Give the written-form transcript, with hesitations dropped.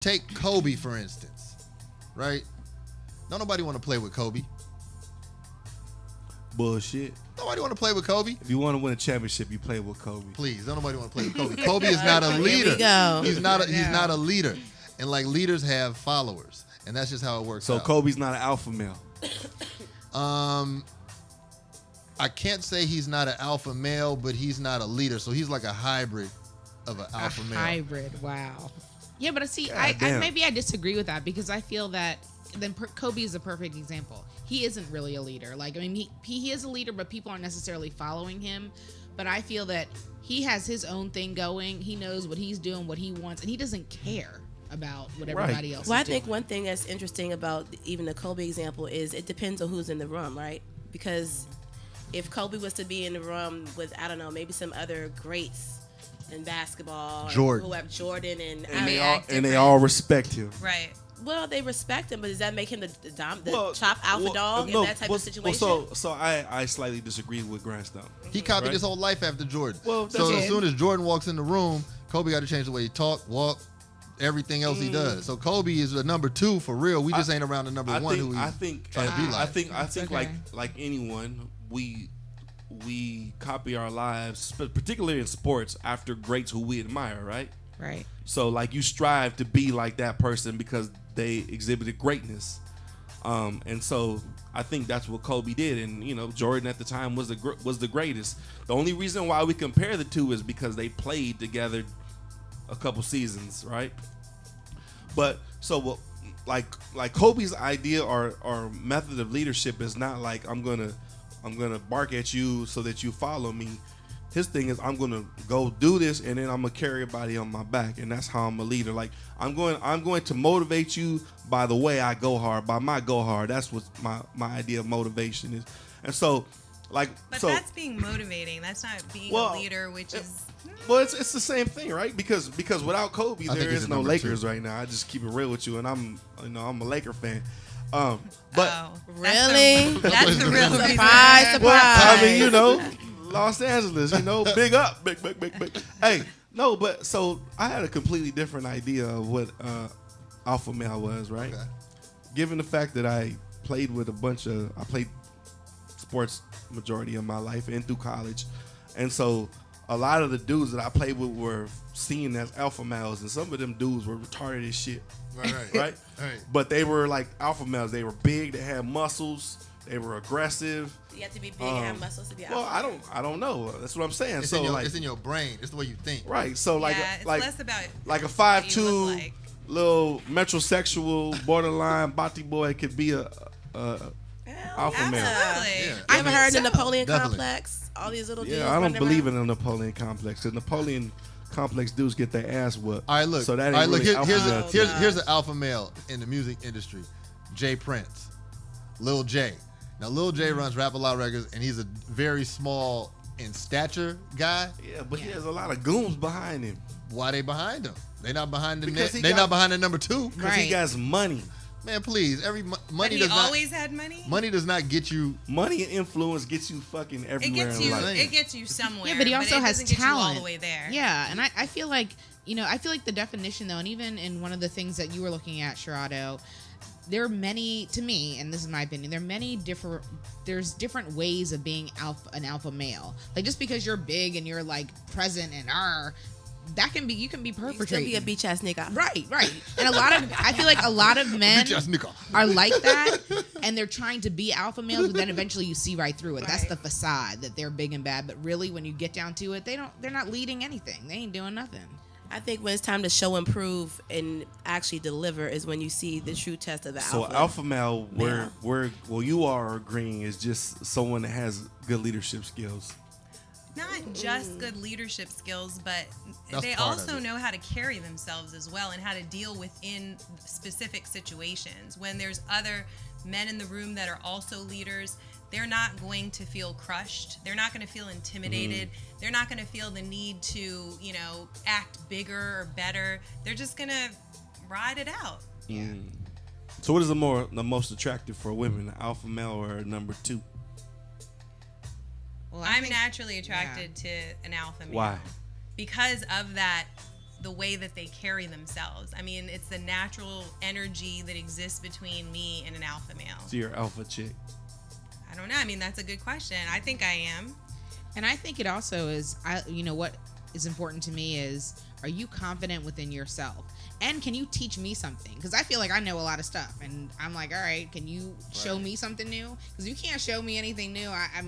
Take Kobe for instance, right? Don't nobody want to play with Kobe. Bullshit. Nobody want to play with Kobe. If you want to win a championship, you play with Kobe. Please, don't nobody want to play with Kobe. Kobe is not a Here leader. we go. He's not a leader. And like leaders have followers, and that's just how it works. So out. Kobe's not an alpha male. I can't say he's not an alpha male, but he's not a leader. So he's like a hybrid of an alpha male. Hybrid. Wow. Yeah, but see, damn. maybe I disagree with that because I feel that Kobe is a perfect example. He isn't really a leader. Like, I mean, he is a leader, but people aren't necessarily following him. But I feel that he has his own thing going. He knows what he's doing, what he wants, and he doesn't care about what everybody else is Well, I doing. think one thing that's interesting about even the Kobe example is it depends on who's in the room, right? Because if Kobe was to be in the room with, I don't know, maybe some other greats in basketball, Jordan. who have Jordan and They all respect him. Right. well, they respect him, but does that make him the Well, top alpha dog in that type of situation? So I slightly disagree with Grandstone. He copied Right. his whole life after Jordan. Well, so that's as soon as Jordan walks in the room, Kobe got to change the way he talk, walk, everything else he does. So Kobe is the number 2 for real. We just ain't around the number 1 who I he's think trying to be like. I think okay. like anyone, we copy our lives, particularly in sports, after greats who we admire, right? Right. So like you strive to be like that person because they exhibited greatness, and so I think that's what Kobe did. And you know, Jordan at the time was the greatest. The only reason why we compare the two is because they played together a couple seasons, right? But so like Kobe's idea or method of leadership is not like I'm gonna bark at you so that you follow me. His thing is I'm gonna go do this and then I'm gonna carry everybody on my back, and that's how I'm a leader. Like I'm going to motivate you by the way I go hard, by my go hard. That's what my idea of motivation is. And so like But so that's being motivating. That's not being a leader, which is well, it's the same thing, right? Because without Kobe, I think there he's is a no number Lakers 2. right now. I just keep it real with you, and I'm a Laker fan. But Really? That's the real reason. Surprise, surprise. well, I mean, you know, Los Angeles, you know, big up, big. Hey, no, but so I had a completely different idea of what alpha male was, right? Okay. Given the fact that I played sports majority of my life and through college, and so a lot of the dudes that I played with were seen as alpha males, and some of them dudes were retarded as shit. Right. Right? Right. But they were like alpha males. They were big, they had muscles, they were aggressive. You have to be big and have muscles to be Well, alpha. I don't know. That's what I'm saying. It's, so in your, like it's in your brain. It's the way you think. right. So like Yeah, it's like less about like a what you look 5'2" like. little metrosexual borderline body boy could be a alpha male. Absolutely. Yeah. You ever heard of the Napoleon Definitely. complex? All these little dudes. Yeah, I don't running believe around? in the Napoleon complex. The Napoleon complex dudes get their ass whooped. All right, look. So that ain't all right, look. really Here's alpha male. here's an alpha male in the music industry. Jay Prince, Lil J. Now Lil J runs Rap A Lot Records, and he's a very small in stature guy. Yeah, but he has a lot of goons behind him Why they behind him? They not behind the Because he They got- not behind the number 2. because he Right. got money. Man, please. But Money he does not. always had money. Money does not get you. Money and influence gets you fucking It everywhere gets in you. life. It gets you somewhere. Yeah, but he also it has doesn't get talent. you all the way there. Yeah, and I feel like, I feel like the definition though, and even in one of the things that you were looking at, Sharado, there are many, to me, and this is my opinion, there's different ways of being an alpha male. Like just because you're big and you're like present and that can be, you can be You can still perpetrating. be a beach ass nigga. Right. And I feel like a lot of men Bitch ass nigga. are like that, and they're trying to be alpha males, but then eventually you see right through it. That's Right. the facade that they're big and bad, but really when you get down to it, they're not leading anything. They ain't doing nothing. I think when it's time to show and prove and actually deliver is when you see the true test of the So alpha. alpha male, where you are agreeing is just someone that has good leadership skills. Not just good leadership skills, but That's they part of also it. know how to carry themselves as well and how to deal within specific situations. When there's other men in the room that are also leaders, they're not going to feel crushed. They're not going to feel intimidated. They're not going to feel the need to, act bigger or better. They're just going to ride it out. So what is the most attractive for women, alpha male or number 2? Well, I'm naturally attracted to an alpha male. Why? Because of that the way that they carry themselves. I mean, it's the natural energy that exists between me and an alpha male. So you're alpha chick. I don't know. I mean, that's a good question. I think I am. And I think it also is, what is important to me is, are you confident within yourself? And can you teach me something? Because I feel like I know a lot of stuff. And I'm like, all right, can you show me something new? Because you can't show me anything new. I mean,